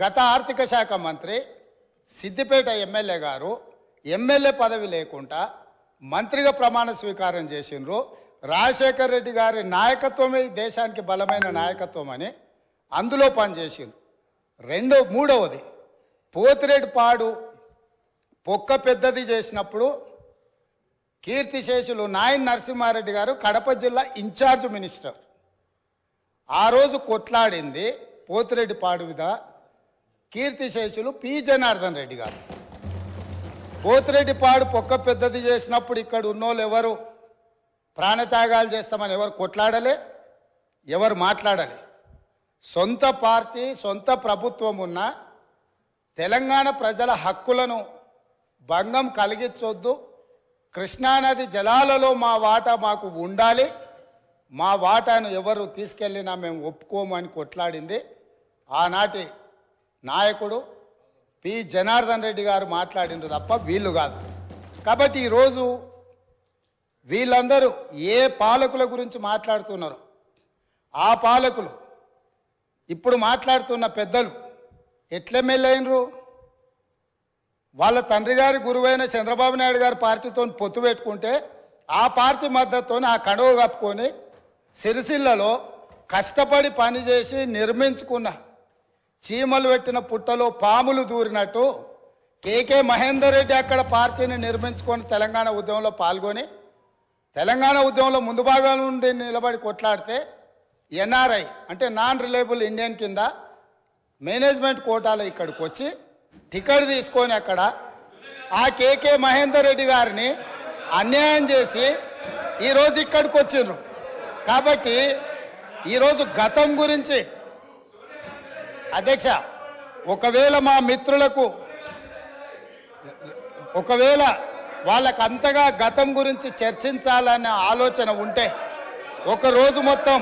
గత ఆర్థిక శాఖ మంత్రి సిద్దిపేట ఎమ్మెల్యే గారు ఎమ్మెల్యే పదవి లేకుండా మంత్రిగా ప్రమాణ స్వీకారం చేసిండ్రు. రాజశేఖర్ రెడ్డి గారి నాయకత్వమే దేశానికి బలమైన నాయకత్వం అని అందులో పనిచేసిండ్రు. మూడవది పోతిరెడ్డిపాడు పొక్క పెద్దది చేసినప్పుడు కీర్తిశేషులు నాయన్ నరసింహారెడ్డి గారు కడప జిల్లా ఇన్ఛార్జ్ మినిస్టర్. ఆ రోజు కొట్లాడింది పోతిరెడ్డిపాడు మీద కీర్తిశేషులు పి జనార్దన్ రెడ్డి గారు. పోతిరెడ్డిపాడు పొక్క పెద్దది చేసినప్పుడు ఇక్కడ ఉన్నోళ్ళు ఎవరు ప్రాణత్యాగాలు చేస్తామని ఎవరు కొట్లాడలే, ఎవరు మాట్లాడలే. సొంత పార్టీ సొంత ప్రభుత్వం ఉన్న తెలంగాణ ప్రజల హక్కులను భంగం కలిగించొద్దు, కృష్ణానది జలాలలో మా వాటా మాకు ఉండాలి, మా వాటాను ఎవరు తీసుకెళ్ళినా మేము ఒప్పుకోమని కొట్లాడింది ఆనాటి నాయకుడు పి జనార్దన్ రెడ్డి గారు మాట్లాడినారు తప్ప వీళ్ళు కాదు. కాబట్టి ఈరోజు వీళ్ళందరూ ఏ పాలకుల గురించి మాట్లాడుతున్నారో ఆ పాలకులు ఇప్పుడు మాట్లాడుతున్న పెద్దలు ఎట్లెమ్మెల్యేనరు? వాళ్ళ తండ్రి గారి గురువైన చంద్రబాబు నాయుడు గారి పార్టీతో పొత్తు పెట్టుకుంటే ఆ పార్టీ మద్దతుతో ఆ కడువ కప్పుకొని సిరిసిల్లలో కష్టపడి పనిచేసి నిర్మించుకున్న చీమలు పెట్టిన పుట్టలో పాములు దూరినట్టు కేకే మహేందర్ రెడ్డి అక్కడ పార్టీని నిర్మించుకొని తెలంగాణ ఉద్యమంలో పాల్గొని తెలంగాణ ఉద్యమంలో ముందు భాగం నుండి నిలబడి కొట్లాడితే ఎన్ఆర్ఐ అంటే నాన్ రిలయబుల్ ఇండియన్ కింద మేనేజ్మెంట్ కోటాలో ఇక్కడికి వచ్చి టికెట్ తీసుకొని అక్కడ ఆ కేకే మహేందర్ రెడ్డి గారిని అన్యాయం చేసి ఈరోజు ఇక్కడికి వచ్చిండ్రు. కాబట్టి ఈరోజు గతం గురించి అధ్యక్ష ఒకవేళ మా మిత్రులకు వాళ్ళకు అంతగా గతం గురించి చర్చించాలనే ఆలోచన ఉంటే ఒక రోజు మొత్తం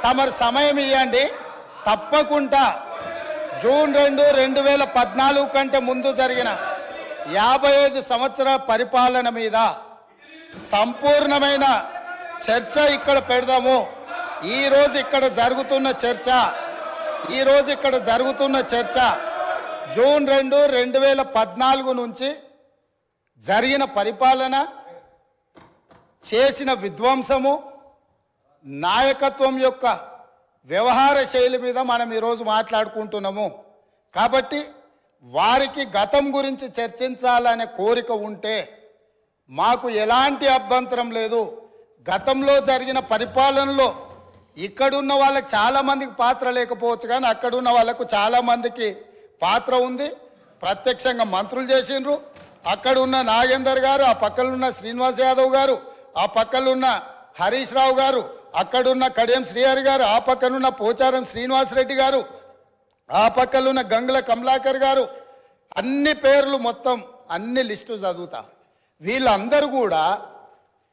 తమరు సమయం ఇవ్వండి. తప్పకుండా జూన్ 2, 2014 కంటే ముందు జరిగిన 55 సంవత్సరాల పరిపాలన మీద సంపూర్ణమైన చర్చ ఇక్కడ పెడదాము. ఈరోజు ఇక్కడ జరుగుతున్న చర్చ జూన్ 2, 2014 నుంచి జరిగిన పరిపాలన, చేసిన విధ్వంసము, నాయకత్వం యొక్క వ్యవహార శైలి మీద మనం ఈరోజు మాట్లాడుకుంటున్నాము. కాబట్టి వారికి గతం గురించి చర్చించాలనే కోరిక ఉంటే మాకు ఎలాంటి అభ్యంతరం లేదు. గతంలో జరిగిన పరిపాలనలో ఇక్కడున్న వాళ్ళకి చాలామందికి పాత్ర లేకపోవచ్చు, కానీ అక్కడున్న వాళ్ళకు చాలామందికి పాత్ర ఉంది. ప్రత్యక్షంగా మంత్రులు చేసిండ్రు. అక్కడున్న నాగేందర్ గారు, ఆ పక్కనున్న శ్రీనివాస్ యాదవ్ గారు, ఆ పక్కనున్న హరీష్ రావు గారు, అక్కడున్న కడియం శ్రీహరి గారు, ఆ పక్కనున్న పోచారం శ్రీనివాసరెడ్డి గారు, ఆ పక్కనున్న గంగుల కమలాకర్ గారు, అన్ని పేర్లు మొత్తం అన్ని లిస్టు చదువుతా. వీళ్ళందరూ కూడా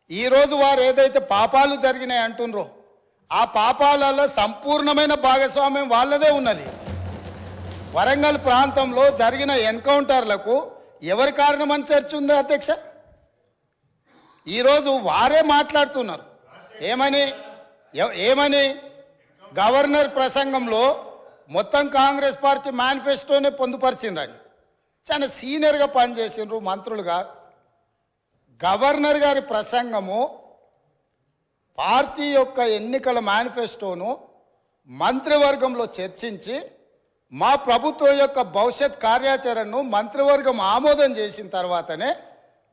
ఈరోజు వారు ఏదైతే పాపాలు జరిగినాయి అంటుండ్రో ఆ పాపాలలో సంపూర్ణమైన భాగస్వామ్యం వాళ్ళదే ఉన్నది. వరంగల్ ప్రాంతంలో జరిగిన ఎన్కౌంటర్లకు ఎవరి కారణమని చర్చ ఉంది అధ్యక్ష? ఈరోజు వారే మాట్లాడుతున్నారు. ఏమని గవర్నర్ ప్రసంగంలో మొత్తం కాంగ్రెస్ పార్టీ మేనిఫెస్టోనే పొందుపరిచిండ్రని చాలా సీనియర్గా పనిచేసిండ్రు మంత్రులుగా. గవర్నర్ గారి ప్రసంగము పార్టీ యొక్క ఎన్నికల మేనిఫెస్టోను మంత్రివర్గంలో చర్చించి మా ప్రభుత్వం యొక్క భవిష్యత్ కార్యాచరణను మంత్రివర్గం ఆమోదం చేసిన తర్వాతనే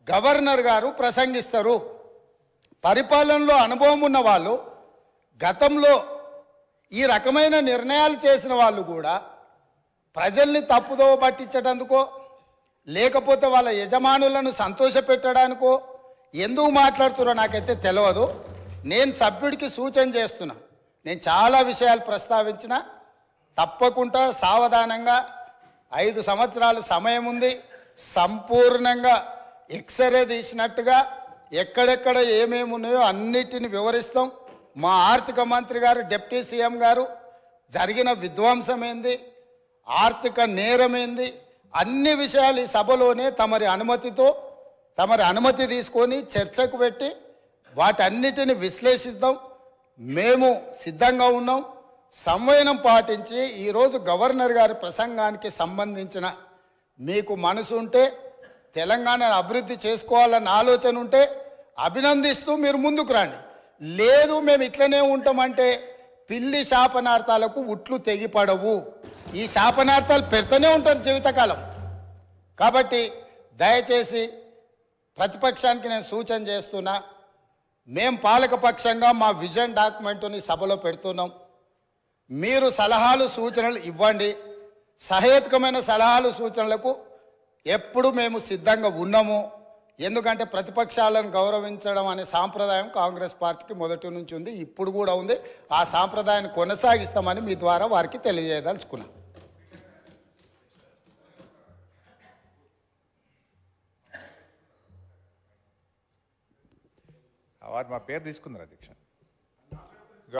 గవర్నర్ గారు ప్రసంగిస్తారు. పరిపాలనలో అనుభవం ఉన్న వాళ్ళు, గతంలో ఈ రకమైన నిర్ణయాలు చేసిన వాళ్ళు కూడా ప్రజల్ని తప్పుదోవ పట్టించడానికో లేకపోతే వాళ్ళ యజమానులను సంతోషపెట్టడానికో ఎందుకు మాట్లాడుతున్నారో నాకైతే తెలియదు. నేను సభ్యుడికి సూచన చేస్తున్నా. నేను చాలా విషయాలు ప్రస్తావించిన, తప్పకుండా సావధానంగా 5 సంవత్సరాలు సమయం ఉంది. సంపూర్ణంగా ఎక్స్రే తీసినట్టుగా ఎక్కడెక్కడ ఏమేమి ఉన్నాయో అన్నిటిని వివరిస్తాం. మా ఆర్థిక మంత్రి గారు, డిప్యూటీ సీఎం గారు జరిగిన విధ్వంసం ఏంది, ఆర్థిక నేరం ఏంది, అన్ని విషయాలు ఈ సభలోనే తమరి అనుమతి తీసుకొని చర్చకు పెట్టి వాటన్నిటిని విశ్లేషిద్దాం. మేము సిద్ధంగా ఉన్నాం. సంవయనం పాటించి ఈరోజు గవర్నర్ గారి ప్రసంగానికి సంబంధించిన మీకు మనసు ఉంటే తెలంగాణను అభివృద్ధి చేసుకోవాలన్న ఆలోచన ఉంటే అభినందిస్తూ మీరు ముందుకు రండి. లేదు మేము ఇట్లనే ఉంటామంటే పిల్లి శాపనార్థాలకు ఉట్లు తెగిపడవు. ఈ శాపనార్థాలు పెడుతూనే ఉంటారు జీవితకాలం. కాబట్టి దయచేసి ప్రతిపక్షానికి నేను సూచన చేస్తున్నా, మేము పాలకపక్షంగా మా విజన్ డాక్యుమెంట్ని సభలో పెడుతున్నాం. మీరు సలహాలు సూచనలు ఇవ్వండి. సహేతుకమైన సలహాలు సూచనలకు ఎప్పుడు మేము సిద్ధంగా ఉన్నాము. ఎందుకంటే ప్రతిపక్షాలను గౌరవించడం అనే సాంప్రదాయం కాంగ్రెస్ పార్టీకి మొదటి నుంచి ఉంది, ఇప్పుడు కూడా ఉంది. ఆ సాంప్రదాయాన్ని కొనసాగిస్తామని మీ ద్వారా వారికి తెలియజేయదలుచుకున్నాం. వారు మా పేరు తీసుకున్నారు అధ్యక్ష.